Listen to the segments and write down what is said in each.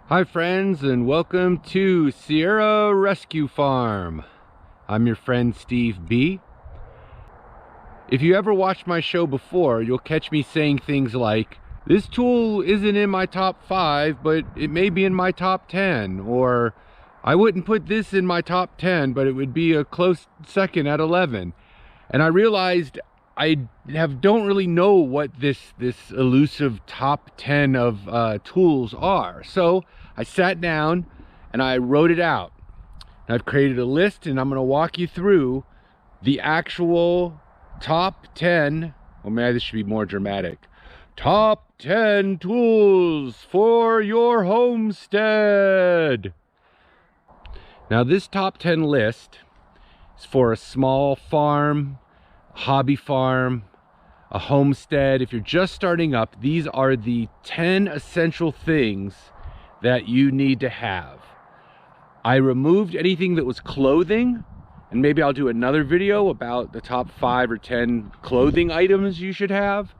Hi friends, and welcome to Sierra Rescue Farm. I'm your friend Steve B. If you ever watched my show before, you'll catch me saying things like, this tool isn't in my top 5, but it may be in my top 10, or I wouldn't put this in my top 10, but it would be a close second at 11. And I realized I don't really know what this elusive top 10 of tools are. So I sat down and I wrote it out. And I've created a list, and I'm going to walk you through the actual top 10, or maybe this should be more dramatic, top 10 tools for your homestead. Now this top 10 list is for a small farm, hobby farm, a homestead. If you're just starting up, these are the 10 essential things that you need to have. I removed anything that was clothing, and maybe I'll do another video about the top 5 or 10 clothing items you should have,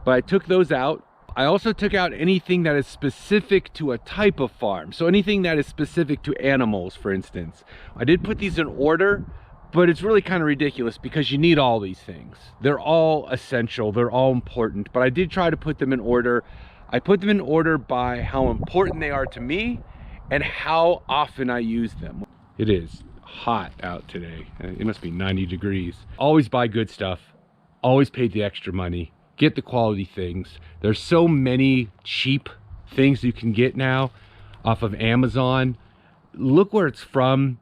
but I took those out. I also took out anything that is specific to a type of farm, so anything that is specific to animals, for instance. I did put these in order, but it's really kind of ridiculous because you need all these things. They're all essential, they're all important, but I did try to put them in order. I put them in order by how important they are to me and how often I use them. It is hot out today. It must be 90 degrees. Always buy good stuff, always pay the extra money, get the quality things. There's so many cheap things you can get now off of Amazon. Look where it's from.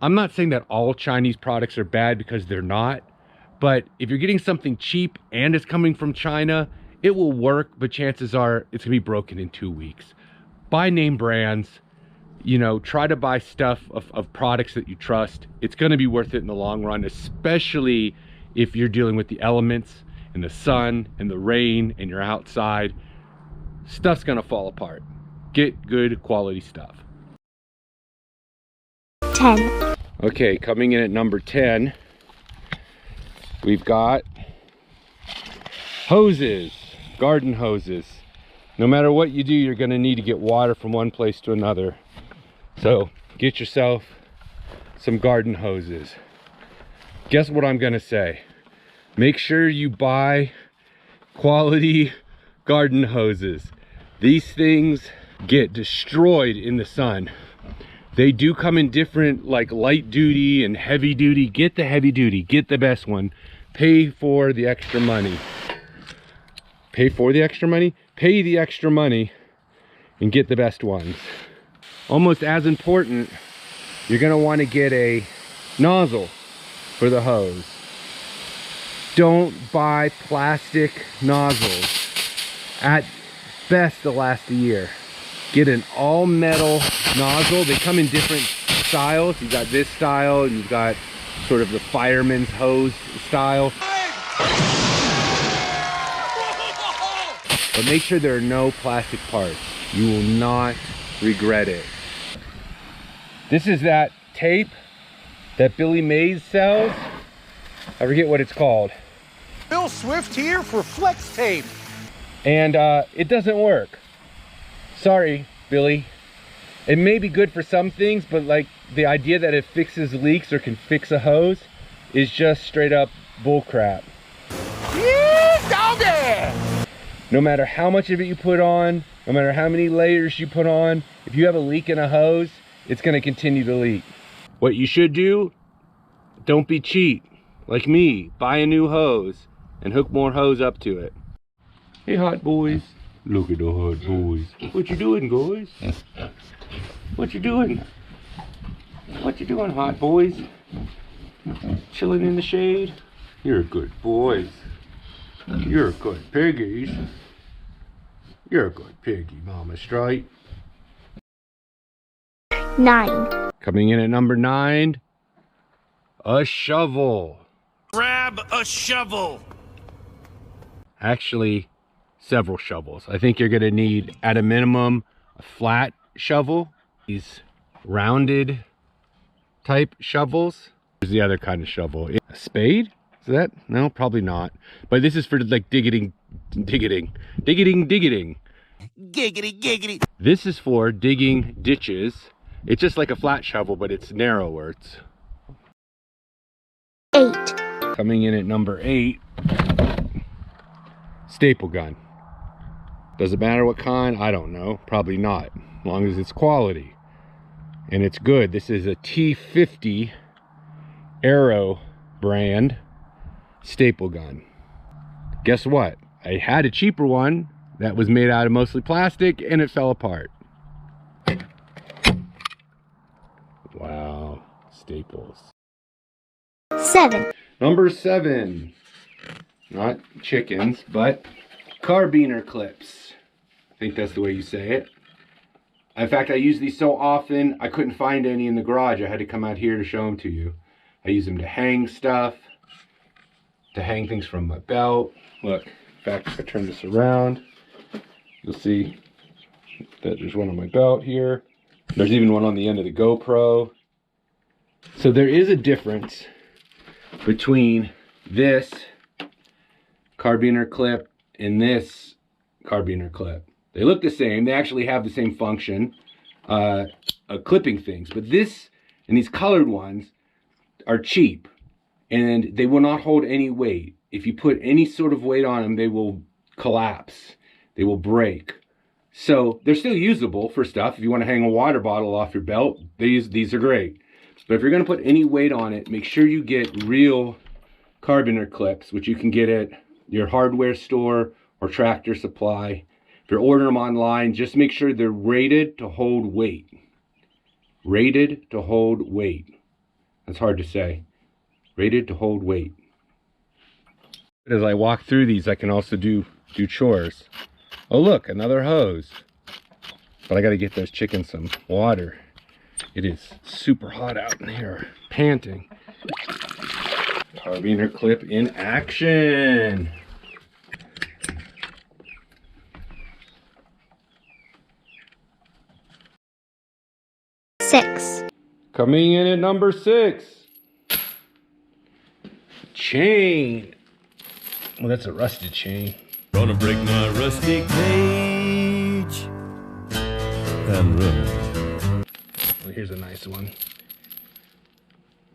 I'm not saying that all Chinese products are bad, because they're not, but if you're getting something cheap and it's coming from China, it will work, but chances are it's gonna be broken in 2 weeks. Buy name brands, you know, try to buy stuff of products that you trust. It's gonna be worth it in the long run, especially if you're dealing with the elements and the sun and the rain and you're outside. Stuff's gonna fall apart. Get good quality stuff. 10. Okay, coming in at number 10, we've got hoses, garden hoses. No matter what you do, you're gonna need to get water from one place to another. So get yourself some garden hoses. Guess what I'm gonna say? Make sure you buy quality garden hoses. These things get destroyed in the sun. They do come in different, like light duty and heavy duty. Get the heavy duty, get the best one. Pay for the extra money. Pay for the extra money? Pay the extra money and get the best ones. Almost as important, you're gonna wanna get a nozzle for the hose. Don't buy plastic nozzles. At best, they'll last a year. Get an all metal nozzle. They come in different styles. You've got this style, and you've got sort of the fireman's hose style. But make sure there are no plastic parts. You will not regret it. This is that tape that Billy Mays sells. I forget what it's called. Bill Swift here for Flex Tape. And it doesn't work. Sorry, Billy. It may be good for some things, but like the idea that it fixes leaks or can fix a hose is just straight up bull crap. No matter how much of it you put on, no matter how many layers you put on, if you have a leak in a hose, it's gonna continue to leak. What you should do, don't be cheap, like me. Buy a new hose and hook more hose up to it. Hey, hot boys. Look at the hot boys. What you doing, guys? What you doing? What you doing, hot boys? Chilling in the shade? You're good boys. You're good piggies. You're a good piggy, Mama Strike. 9. Coming in at number 9, a shovel. Grab a shovel. Actually, several shovels. I think you're gonna need, at a minimum, a flat shovel. These rounded type shovels. There's the other kind of shovel. A spade? Is that? No, probably not. But this is for like digging. Giggity, giggity. This is for digging ditches. It's just like a flat shovel, but it's narrower. It's 8, coming in at number 8. Staple gun. Does it matter what kind? I don't know. Probably not. As long as it's quality. And it's good. This is a T50 Arrow brand staple gun. Guess what? I had a cheaper one that was made out of mostly plastic and it fell apart. Wow. Staples. 7, Number 7. Not chickens, but Carbine Clips. I think that's the way you say it. In fact, I use these so often, I couldn't find any in the garage. I had to come out here to show them to you. I use them to hang stuff, to hang things from my belt. Look, in fact, if I turn this around, you'll see that there's one on my belt here. There's even one on the end of the GoPro. So there is a difference between this Carbine clip and this Carbine clip. They look the same. They actually have the same function, clipping things. But this and these colored ones are cheap, and they will not hold any weight. If you put any sort of weight on them, they will collapse. They will break. So they're still usable for stuff. If you want to hang a water bottle off your belt, these are great. But if you're going to put any weight on it, make sure you get real Carbine clips, which you can get at your hardware store or Tractor Supply. If you're ordering them online, just make sure they're rated to hold weight. Rated to hold weight. That's hard to say. Rated to hold weight. As I walk through these, I can also do chores. Oh look, another hose. But I gotta get those chickens some water. It is super hot out in here. Panting. Carbine clip in action. Coming in at number 6. Chain. Well, that's a rusted chain. Gonna break my rusty cage and run. Well, here's a nice one.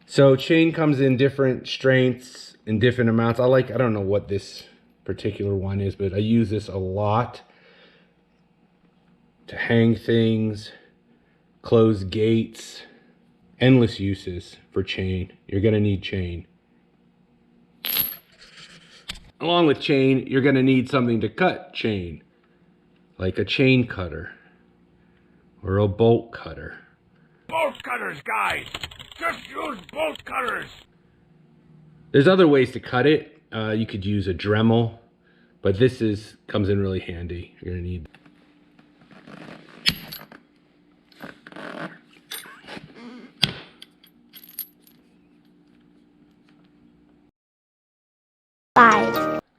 So chain comes in different strengths and different amounts. I don't know what this particular one is, but I use this a lot to hang things, close gates. Endless uses for chain. You're gonna need chain. Along with chain, you're gonna need something to cut chain, like a chain cutter or a bolt cutter. Bolt cutters, guys! Just use bolt cutters! There's other ways to cut it. You could use a Dremel, but this comes in really handy. You're gonna need.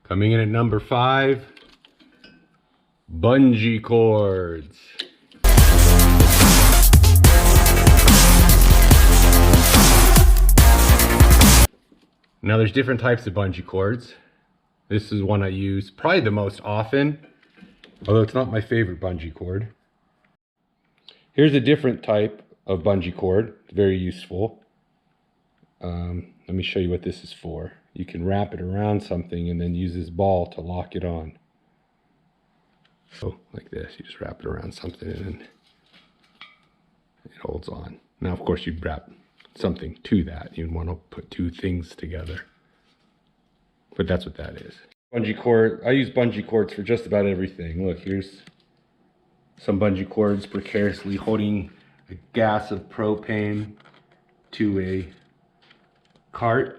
Coming in at number 5, bungee cords. Now there's different types of bungee cords. This is one I use probably the most often, although it's not my favorite bungee cord. Here's a different type of bungee cord. It's very useful. Let me show you what this is for. You can wrap it around something and then use this ball to lock it on. So like this, you just wrap it around something and then it holds on. Now of course you'd wrap something to that. You'd want to put two things together. But that's what that is. Bungee cord, I use bungee cords for just about everything. Look, here's some bungee cords precariously holding a gas of propane to a cart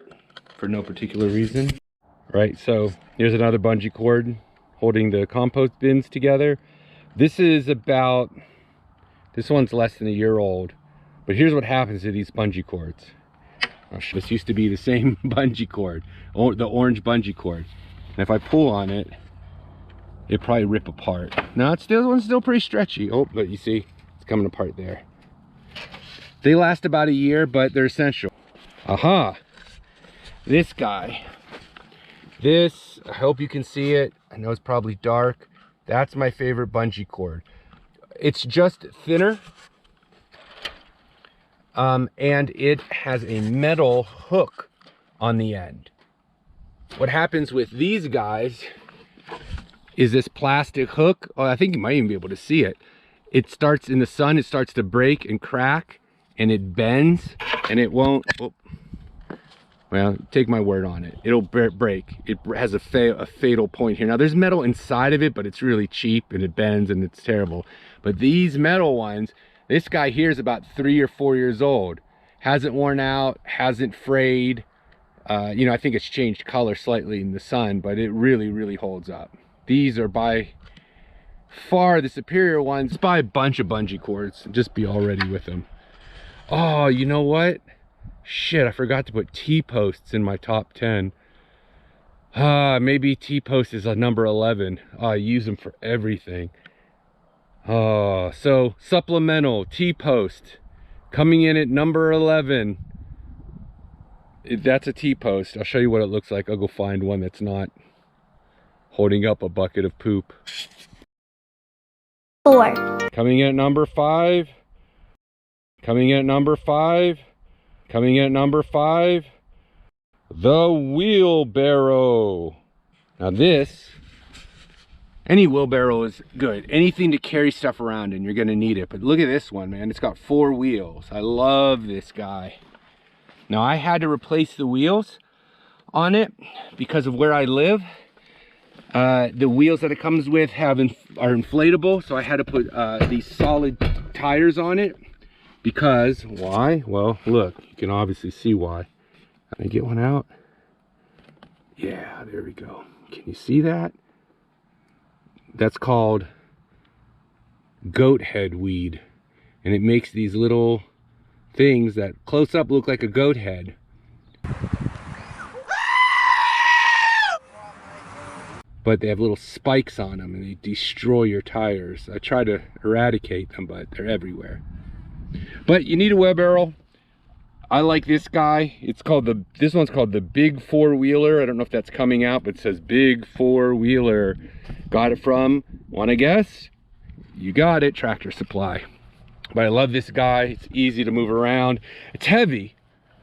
for no particular reason. Right, so here's another bungee cord holding the compost bins together. This one's less than a year old, but here's what happens to these bungee cords. This used to be the same bungee cord, the orange bungee cord. And if I pull on it, it'd probably rip apart. Now this one's still pretty stretchy. Oh, but you see, it's coming apart there. They last about a year, but they're essential. Aha! This guy. This, I hope you can see it. I know it's probably dark. That's my favorite bungee cord. It's just thinner. And it has a metal hook on the end. What happens with these guys is this plastic hook. Oh, I think you might even be able to see it. It starts in the sun, it starts to break and crack, and it bends, and it won't, oh, well, take my word on it, it'll break. It has a fatal point here. Now there's metal inside of it, but it's really cheap and it bends and it's terrible. But these metal ones, this guy here is about 3 or 4 years old. Hasn't worn out, hasn't frayed. You know, I think it's changed color slightly in the sun, but it really, really holds up. These are by far the superior ones. Buy a bunch of bungee cords and just be all ready with them. Oh, you know what? Shit, I forgot to put T-posts in my top 10. Maybe T-post is a number 11. I use them for everything. So supplemental T-post coming in at number 11. That's a T-post. I'll show you what it looks like. I'll go find one that's not holding up a bucket of poop. 4. Coming in at number 5. Coming in at number 5. Coming in at number 5. The wheelbarrow. Now this, any wheelbarrow is good. Anything to carry stuff around and you're gonna need it. But look at this one, man. It's got 4 wheels. I love this guy. Now I had to replace the wheels on it because of where I live. The wheels that it comes with are inflatable, so I had to put these solid tires on it. Because, why? Well, look, you can obviously see why. Can I get one out? Yeah, there we go. Can you see that? That's called goat head weed. And it makes these little things that close up look like a goat head. But they have little spikes on them and they destroy your tires. I try to eradicate them, but they're everywhere. But you need a wheelbarrow. I like this guy. It's called this one's called the Big Four-Wheeler. I don't know if that's coming out, but it says Big Four-Wheeler. Got it from, wanna guess? You got it, Tractor Supply. But I love this guy. It's easy to move around. It's heavy.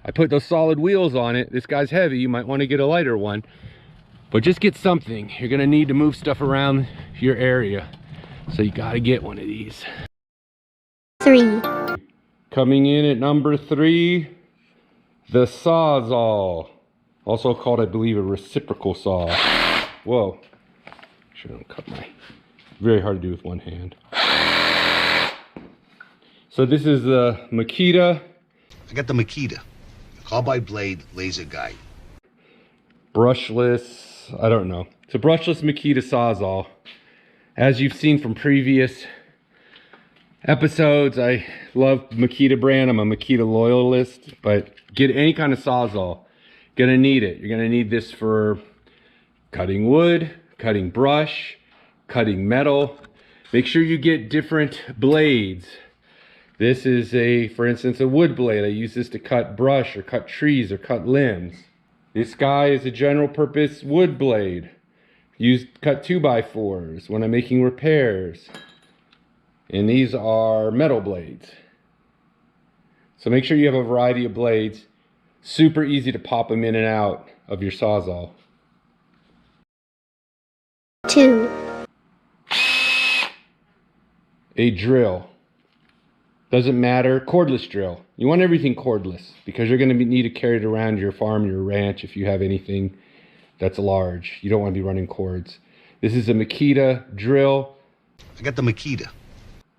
I put those solid wheels on it. This guy's heavy. You might want to get a lighter one. But just get something. You're gonna need to move stuff around your area. So you gotta get one of these. 3. Coming in at number 3, the Sawzall. Also called, I believe, a reciprocal saw. Whoa. Shouldn't cut my... Very hard to do with one hand. So this is the Makita. I got the Makita, the carbide blade laser guide. Brushless, I don't know. It's a brushless Makita Sawzall. As you've seen from previous episodes, I love Makita brand. I'm a Makita loyalist, but get any kind of Sawzall. Gonna need it. You're gonna need this for cutting wood, cutting brush, cutting metal. Make sure you get different blades. This is for instance, a wood blade. I use this to cut brush or cut trees or cut limbs. This guy is a general purpose wood blade. Cut 2x4s when I'm making repairs. And these are metal blades. So make sure you have a variety of blades. Super easy to pop them in and out of your Sawzall. 2. A drill. Doesn't matter, cordless drill. You want everything cordless because you're going to need to carry it around your farm, your ranch, if you have anything that's large. You don't want to be running cords. This is a Makita drill. I got the Makita.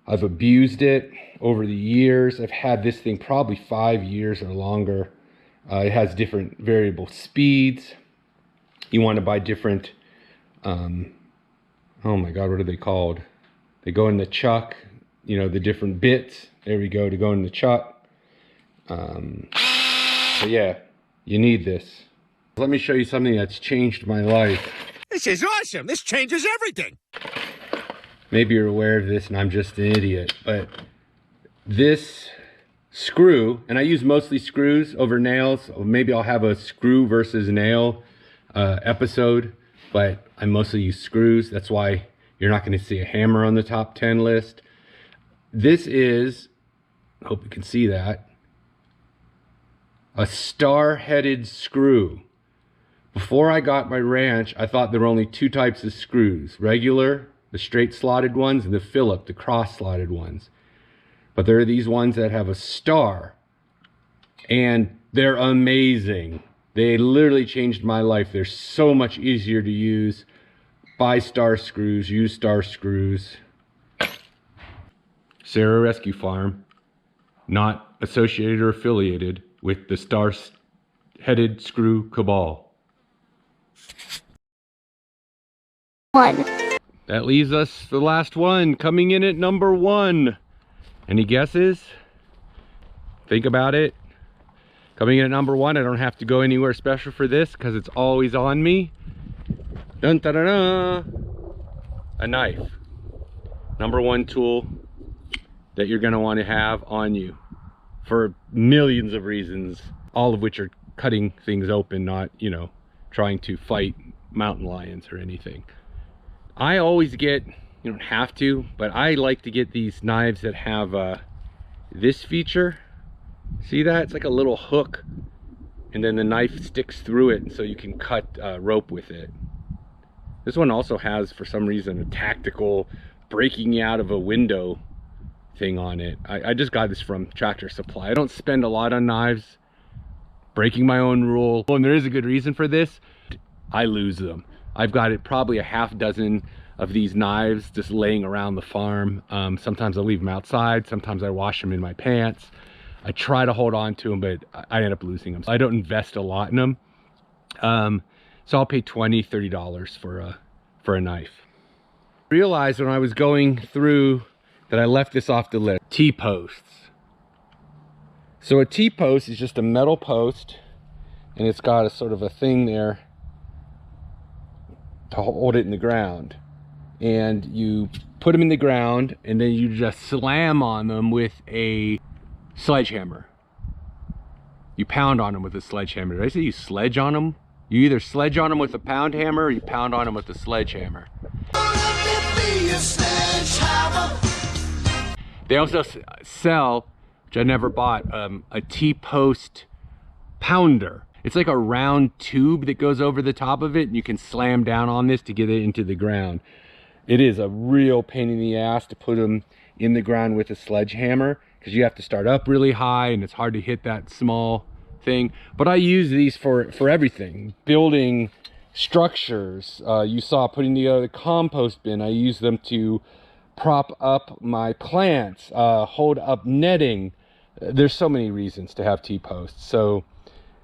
I've abused it over the years. I've had this thing probably 5 years or longer. It has different variable speeds. You want to buy different, oh my God, what are they called? They go in the chuck, you know, the different bits. There we go, to go in the chuck. But yeah, you need this. Let me show you something that's changed my life. This is awesome. This changes everything. Maybe you're aware of this and I'm just an idiot, but this screw, and I use mostly screws over nails. Maybe I'll have a screw versus nail episode, but I mostly use screws. That's why You're not going to see a hammer on the top 10 list. This is, I hope you can see that, a star-headed screw. Before I got my ranch, I thought there were only two types of screws. Regular, the straight slotted ones, and the Phillip, the cross slotted ones. But there are these ones that have a star, and they're amazing. They literally changed my life. They're so much easier to use. Buy star screws, use star screws. Sierra Rescue Farm, not associated or affiliated with the star-headed screw cabal. 1. That leaves us the last one, coming in at number 1. Any guesses? Think about it. Coming in at number 1, I don't have to go anywhere special for this because it's always on me. Dun, da, da, da. A knife. Number 1 tool that you're going to want to have on you for millions of reasons, all of which are cutting things open, not, you know, trying to fight mountain lions or anything. I always get, you don't have to, but I like to get these knives that have this feature. See that? It's like a little hook, and then the knife sticks through it, so you can cut rope with it. This one also has, for some reason, a tactical breaking you out of a window thing on it. I just got this from Tractor Supply. I don't spend a lot on knives. Breaking my own rule. And there is a good reason for this. I lose them. I've got it probably a half dozen of these knives just laying around the farm. Sometimes I leave them outside. Sometimes I wash them in my pants. I try to hold on to them, but I end up losing them. So I don't invest a lot in them. So I'll pay $20, $30 for a knife. I realized when I was going through that I left this off the list. T-posts. So a T-post is just a metal post, and it's got a sort of a thing there to hold it in the ground. And you put them in the ground, and then you just slam on them with a sledgehammer. You pound on them with a sledgehammer. Did I say you sledge on them? You either sledge on them with a pound hammer, or you pound on them with a sledgehammer. They also sell, which I never bought, a T-post pounder. It's like a round tube that goes over the top of it, and you can slam down on this to get it into the ground. It is a real pain in the ass to put them in the ground with a sledgehammer, because you have to start up really high, and it's hard to hit that small thing. But I use these for everything. Building structures. You saw putting together the compost bin. I use them to prop up my plants, hold up netting. There's so many reasons to have T-posts. So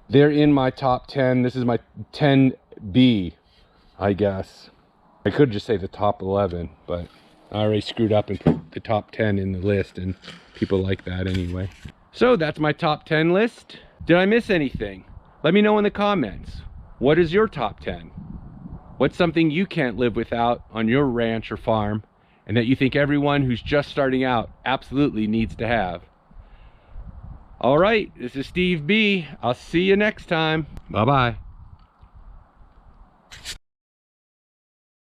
they're in my top 10. This is my 10B, I guess. I could just say the top 11, but I already screwed up and put the top 10 in the list, and people like that anyway. So that's my top 10 list. Did I miss anything? Let me know in the comments. What is your top 10? What's something you can't live without on your ranch or farm, and that you think everyone who's just starting out absolutely needs to have? All right, this is Steve B. I'll see you next time. Bye-bye.